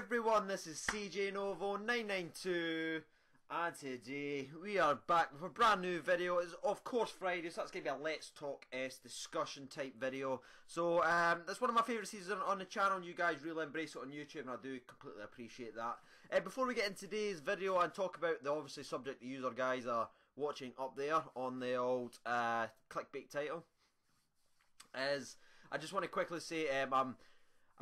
everyone, this is CJ Novo 992 and today we are back with a brand new video. It's of course Friday, so that's going to be a Let's Talk S discussion type video. So that's one of my favourite seasons on the channel, and you guys really embrace it on YouTube, and I do completely appreciate that. Before we get into today's video and talk about the obviously subject the user guys are watching up there on the old clickbait title, is I just want to quickly say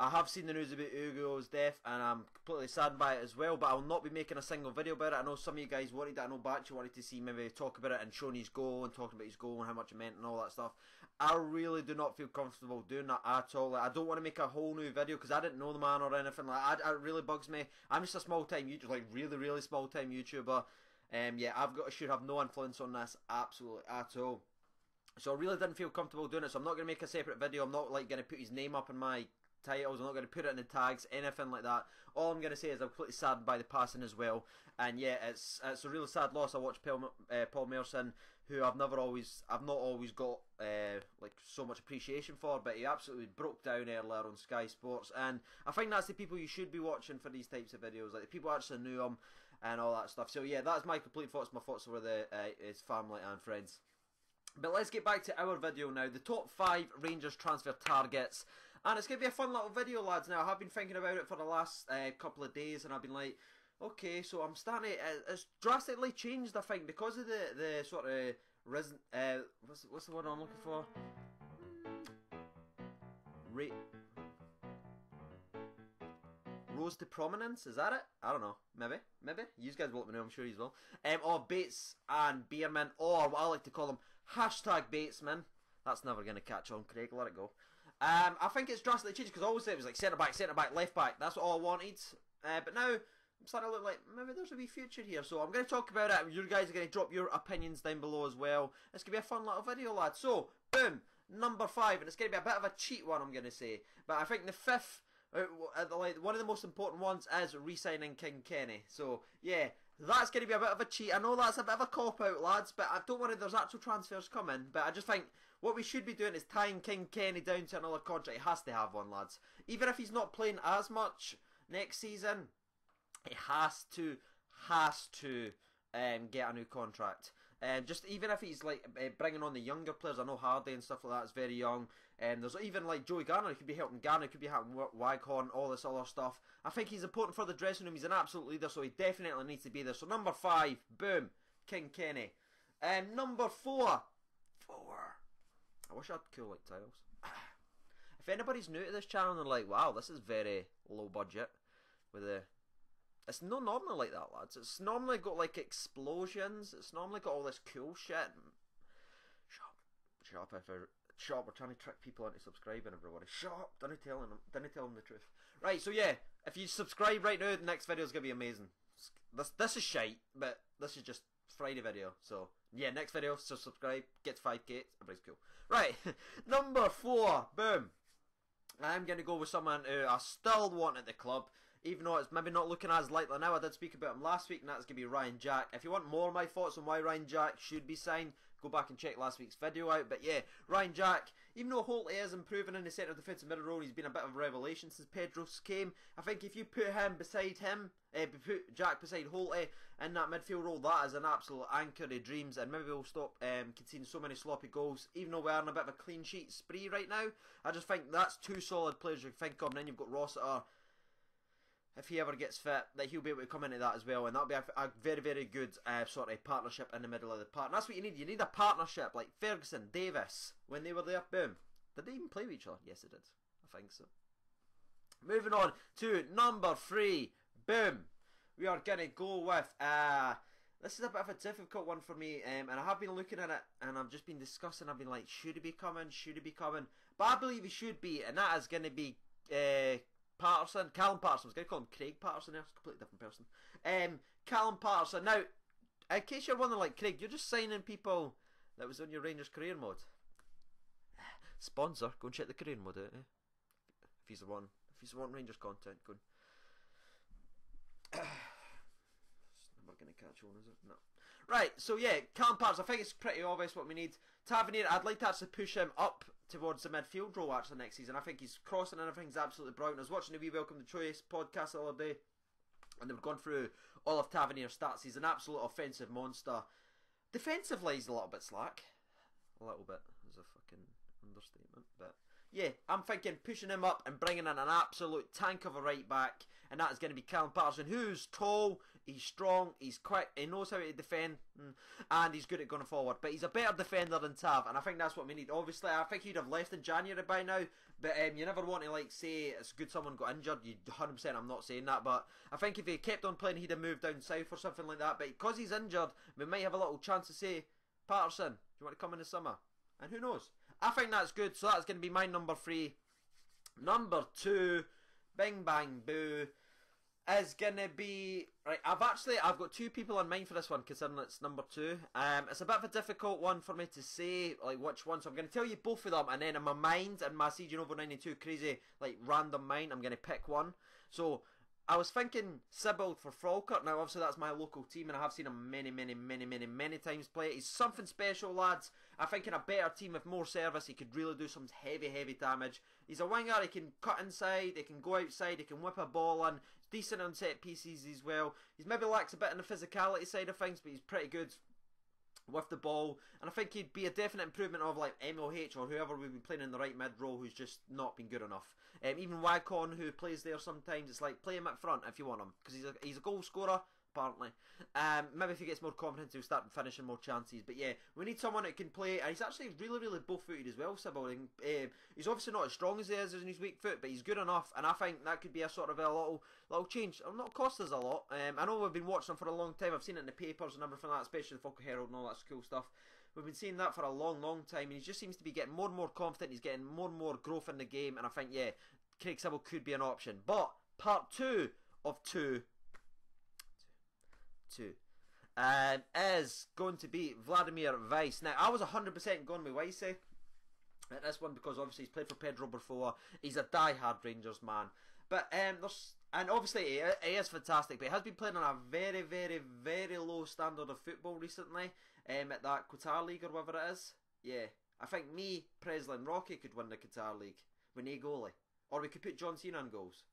I have seen the news about Ugo's death and I'm completely saddened by it as well, but I'll not be making a single video about it. I know some of you guys wanted that. I know Batchy wanted to see maybe talk about it and showing his goal and talking about his goal and how much it meant and all that stuff. I really do not feel comfortable doing that at all. Like, I don't want to make a whole new video because I didn't know the man or anything. Like, it really bugs me. I'm just a small time YouTuber, like really small time YouTuber. Yeah, should have no influence on this absolutely at all. So I really didn't feel comfortable doing it, so I'm not going to make a separate video. I'm not like going to put his name up in my titles. I'm not going to put it in the tags, anything like that. All I'm going to say is I'm completely saddened by the passing as well. And yeah, it's a really sad loss. I watched Paul Merson, who I've not always got like so much appreciation for, but he absolutely broke down earlier on Sky Sports, and I think that's the people you should be watching for these types of videos, like the people who actually knew him and all that stuff. So yeah, that's my complete thoughts. My thoughts were his family and friends. But let's get back to our video now, the top 5 Rangers transfer targets. And it's going to be a fun little video, lads. Now, I have been thinking about it for the last couple of days, and I've been like, okay, so I'm starting to, it's drastically changed, I think, because of the sort of, what's the word I'm looking for? Rose to prominence, is that it? I don't know. Maybe. You guys will let me know, I'm sure you will. Or Bates and Bierman, or what I like to call them, hashtag Batesman. That's never going to catch on, Craig, let it go. I think it's drastically changed, because always it was like centre back, left back. That's what all I wanted. But now, I'm starting to look like, maybe there's a wee future here. So I'm going to talk about it. You guys are going to drop your opinions down below as well. It's going to be a fun little video, lads. So, boom, number 5. And it's going to be a bit of a cheat one, I'm going to say. But I think the 5th, one of the most important ones is re-signing King Kenny. So yeah, that's going to be a bit of a cheat. I know that's a bit of a cop-out, lads, but I don't worry, there's actual transfers coming. But I just think what we should be doing is tying King Kenny down to another contract. He has to have one, lads. Even if he's not playing as much next season, he has to get a new contract. Just even if he's like bringing on the younger players, I know Hardy and stuff like that is very young. There's even like Joey Garner, he could be helping Garner, he could be helping Waghorn, all this other stuff. I think he's important for the dressing room. He's an absolute leader, so he definitely needs to be there. So number 5, boom, King Kenny. Number 4. I wish I had cool like titles. If anybody's new to this channel and they're like, wow, this is very low budget with the. It's not normally like that, lads. It's normally got like explosions. It's normally got all this cool shit. Shut up, we're trying to trick people into subscribing, everybody. Shut up, didn't tell them the truth. Right, so yeah, if you subscribe right now, the next video is going to be amazing. This is shite, but this is just Friday video. So yeah, next video, so subscribe, get to 5k, everybody's cool. Right, number 4, boom. I'm going to go with someone who I still want at the club, even though it's maybe not looking as likely now. I did speak about him last week, and that's going to be Ryan Jack. If you want more of my thoughts on why Ryan Jack should be signed, go back and check last week's video out. But yeah, Ryan Jack, even though Holte is improving in the centre defensive middle role, he's been a bit of a revelation since Pedros came. I think if you put Jack beside Holte in that midfield role, that is an absolute anchor of dreams, and maybe we'll stop conceding so many sloppy goals, even though we're on a bit of a clean sheet spree right now. I just think that's 2 solid players you can think of, and then you've got Rossiter. If he ever gets fit, that he'll be able to come into that as well, and that'll be a very good sort of partnership in the middle of the park. And that's what you need. You need a partnership like Ferguson, Davis, when they were there. Boom. Did they even play with each other? Yes, they did. I think so. Moving on to number 3. Boom. We are going to go with this is a bit of a difficult one for me, and I have been looking at it, and I've just been discussing. I've been like, should he be coming? Should he be coming? But I believe he should be, and that is going to be Patterson, Callum Patterson. I was going to call him Craig Patterson there, it's a completely different person. Callum Patterson. Now, in case you're wondering, like, Craig, you're just signing people that was on your Rangers career mode. Sponsor, go and check the career mode out, if he's the one Rangers content, go and never going to catch on, is it? No. Right, so yeah, Callum Patterson, I think it's pretty obvious what we need. Tavernier, I'd like to actually push him up towards the midfield role actually next season. I think he's crossing and everything's absolutely brilliant. I was watching the We Welcome the Choice podcast the other day, and they were going through all of Tavernier's stats. He's an absolute offensive monster. Defensively, he's a little bit slack. A little bit is a fucking understatement, but yeah, I'm thinking pushing him up and bringing in an absolute tank of a right back, and that is going to be Callum Paterson, who's tall, he's strong, he's quick, he knows how to defend, and he's good at going forward. But he's a better defender than Tav, and I think that's what we need. Obviously, I think he'd have left in January by now, but you never want to like say it's good someone got injured. You 100%, I'm not saying that, but I think if he kept on playing, he'd have moved down south or something like that. But because he's injured, we might have a little chance to say, Patterson, do you want to come in the summer? And who knows? I think that's good. So that's going to be my number 3. Number 2, Bing Bang Boo, is going to be... Right, I've got 2 people in mind for this one, considering it's number 2. It's a bit of a difficult one for me to say, like, which one. So I'm going to tell you both of them, and then in my mind, in my CJ Novo 92 crazy, like, random mind, I'm going to pick one. So... I was thinking Sibbald for Falkirk. Now, obviously, that's my local team, and I have seen him many times play. He's something special, lads. I think in a better team with more service, he could really do some heavy damage. He's a winger. He can cut inside. He can go outside. He can whip a ball in. He's decent on set pieces as well. He's maybe lacks a bit in the physicality side of things, but he's pretty good with the ball, and I think he'd be a definite improvement of like MLH or whoever we've been playing in the right mid role who's just not been good enough. Even Wagcon, who plays there sometimes, it's like play him up front if you want him, because he's a goal scorer apparently. Maybe if he gets more confidence, he'll start finishing more chances. But yeah, we need someone that can play, and he's actually really bull-footed as well, Sibbald. He's obviously not as strong as he is in his weak foot, but he's good enough, and I think that could be a sort of a little change. It'll not cost us a lot. I know we've been watching him for a long time. I've seen it in the papers and everything like that, especially the Falkirk Herald and all that cool stuff. We've been seeing that for a long time, and he just seems to be getting more and more confident. He's getting more and more growth in the game, and I think, yeah, Craig Sibbald could be an option. But part 2 of 2 is going to be Vladimir Weiss. Now, I was 100% going with Weissy at this one because obviously he's played for Pedro before. He's a die-hard Rangers man. But and obviously he is fantastic, but he has been playing on a very low standard of football recently. At that Qatar League or whatever it is. Yeah, I think me, Presley and Rocky could win the Qatar League with no goalie. Or we could put John Cena in goals.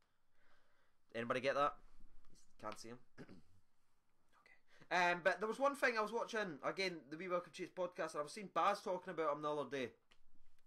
Anybody get that? Can't see him. But there was one thing I was watching, again, the We Welcome Chase podcast, and I was seeing Baz talking about him the other day,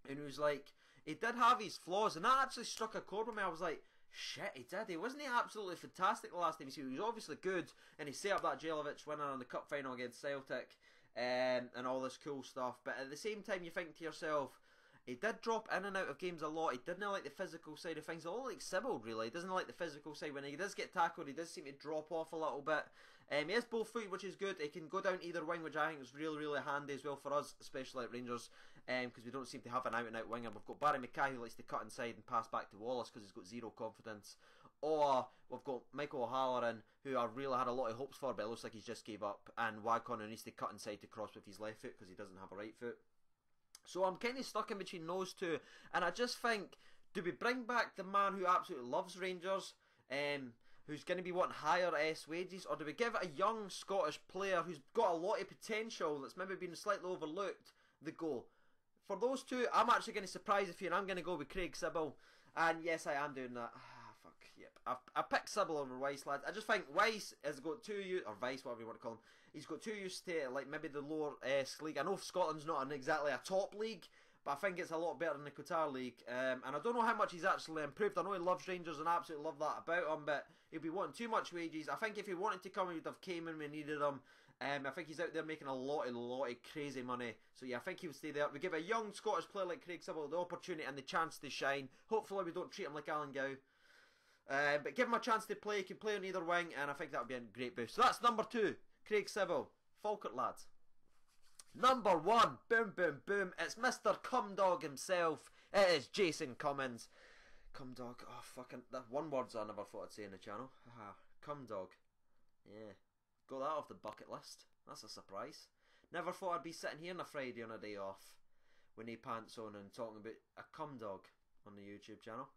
and he was like, he did have his flaws, and that actually struck a chord with me. I was like, shit, he did. Wasn't he absolutely fantastic the last time he was obviously good, and he set up that Jelavic winner in the cup final against Celtic, and all this cool stuff, but at the same time you think to yourself, he did drop in and out of games a lot. He didn't like the physical side of things. A lot like Sibbald, really. He doesn't like the physical side. When he does get tackled, he does seem to drop off a little bit. He is both foot, which is good. He can go down either wing, which I think is really handy as well for us, especially at Rangers, because we don't seem to have an out-and-out winger. We've got Barry Mackay, who likes to cut inside and pass back to Wallace because he's got zero confidence. Or we've got Michael O'Halloran, who I really had a lot of hopes for, but it looks like he's just gave up. And Wagcon, who needs to cut inside to cross with his left foot because he doesn't have a right foot. So I'm kind of stuck in between those two, and I just think, do we bring back the man who absolutely loves Rangers, who's going to be wanting higher wages, or do we give a young Scottish player who's got a lot of potential that's maybe been slightly overlooked the go? For those two, I'm actually going to surprise you, and I'm going to go with Craig Sibbald, and yes, I am doing that. Yep, I picked Sibbald over Weiss, lads. I just think Weiss has got too used, or Weiss, whatever you want to call him. He's got too used to like maybe the lower league. I know Scotland's not exactly a top league, but I think it's a lot better than the Qatar League. And I don't know how much he's actually improved. I know he loves Rangers and I absolutely love that about him, but he'll be wanting too much wages. I think if he wanted to come, he would have came when we needed him. I think he's out there making a lot of crazy money. So yeah, I think he'll stay there. We give a young Scottish player like Craig Sibbald the opportunity and the chance to shine. Hopefully we don't treat him like Alan Gow. But give him a chance to play. He can play on either wing, and I think that would be a great boost. So that's number 2, Craig Sibbald, Falkirk lads. Number 1, boom, it's Mr. Cumdog himself. It is Jason Cummins. Cumdog, oh fucking, that one word's I never thought I'd say in the channel. Haha, Cumdog. Yeah, got that off the bucket list. That's a surprise. Never thought I'd be sitting here on a Friday on a day off with no pants on and talking about a Cumdog on the YouTube channel.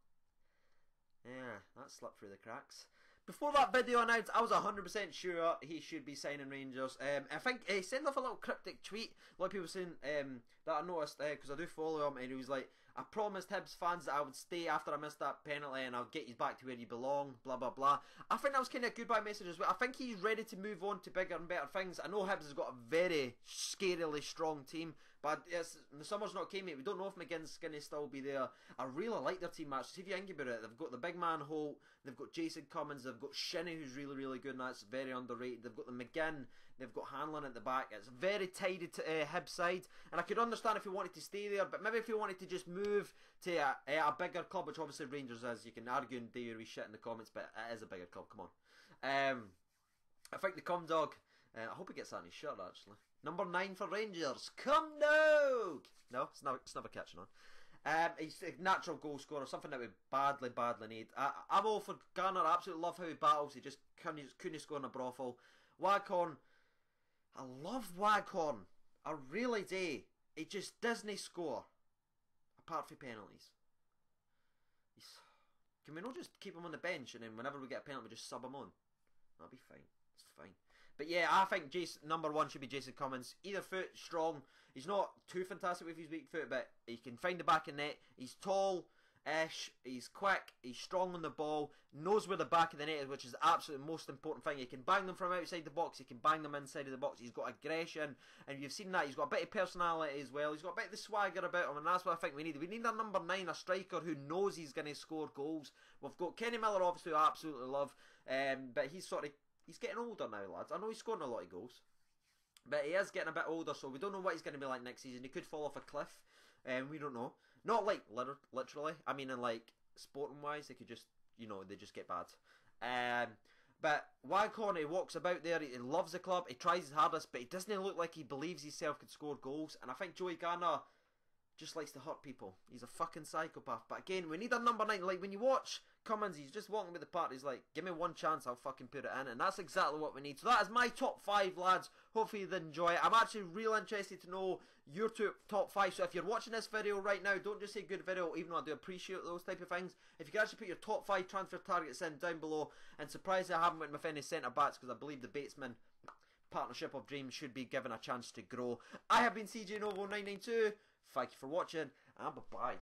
Yeah, that slipped through the cracks. Before that video announced, I was 100% sure he should be signing Rangers. I think he sent off a little cryptic tweet. A lot of people saying that I noticed, because I do follow him, and he was like, I promised Hibs fans that I would stay after I missed that penalty and I'll get you back to where you belong, blah blah blah. I think that was kind of a goodbye message as well. I think he's ready to move on to bigger and better things. I know Hibs has got a very scarily strong team, but the summer's not came yet. We don't know if McGinn's going to still be there. I really like their team match. See if you think about it, they've got the big man Holt, they've got Jason Cummins, they've got Shinnie who's really really good and that's very underrated. They've got the McGinn, they've got Hanlon at the back. It's a very tidy Hibs side, and I could understand if he wanted to stay there, but maybe if he wanted to just move to a bigger club, which obviously Rangers is. You can argue and do your wee shit in the comments, but it is a bigger club. Come on. I think the Cum Dog. I hope he gets that in his shirt actually. Number 9 for Rangers, Cum Dog. No, it's never catching on. He's a natural goal scorer, something that we badly need. I'm all for Garner. I absolutely love how he battles. He just couldn't score in a brothel. Waghorn, I love Waghorn. I really do. He just doesn't score, apart from penalties. Can we not just keep him on the bench and then whenever we get a penalty we just sub him on? That'll be fine. It's fine. But yeah, I think number 1 should be Jason Cummins. Either foot, strong. He's not too fantastic with his weak foot, but he can find the back of net. He's tall-ish. He's quick. He's strong on the ball. Knows where the back of the net is, which is the absolute most important thing. He can bang them from outside the box. He can bang them inside of the box. He's got aggression, and you've seen that. He's got a bit of personality as well. He's got a bit of the swagger about him, and that's what I think we need. We need a number 9, a striker who knows he's going to score goals. We've got Kenny Miller, obviously, who I absolutely love, but he's getting older now, lads. I know he's scoring a lot of goals, but he is getting a bit older, so we don't know what he's going to be like next season. He could fall off a cliff, we don't know. Not like literally. I mean, in like sporting wise, they could just, they just get bad. But Waghorn, he walks about there. He loves the club. He tries his hardest, but he doesn't look like he believes himself could score goals. And I think Joey Garner just likes to hurt people. He's a fucking psychopath. But again, we need a number 9. Like when you watch Cummins, he's just walking with the part. He's like, give me one chance, I'll fucking put it in. And that's exactly what we need. So that is my top 5, lads. Hopefully you enjoy it. I'm actually real interested to know your top 5. So if you're watching this video right now, don't just say good video, even though I do appreciate those type of things. If you can actually put your top 5 transfer targets in down below. And surprised I haven't went with any centre backs, because I believe the Batesman partnership of dreams should be given a chance to grow. I have been CJ Novo 992. Thank you for watching, and bye-bye.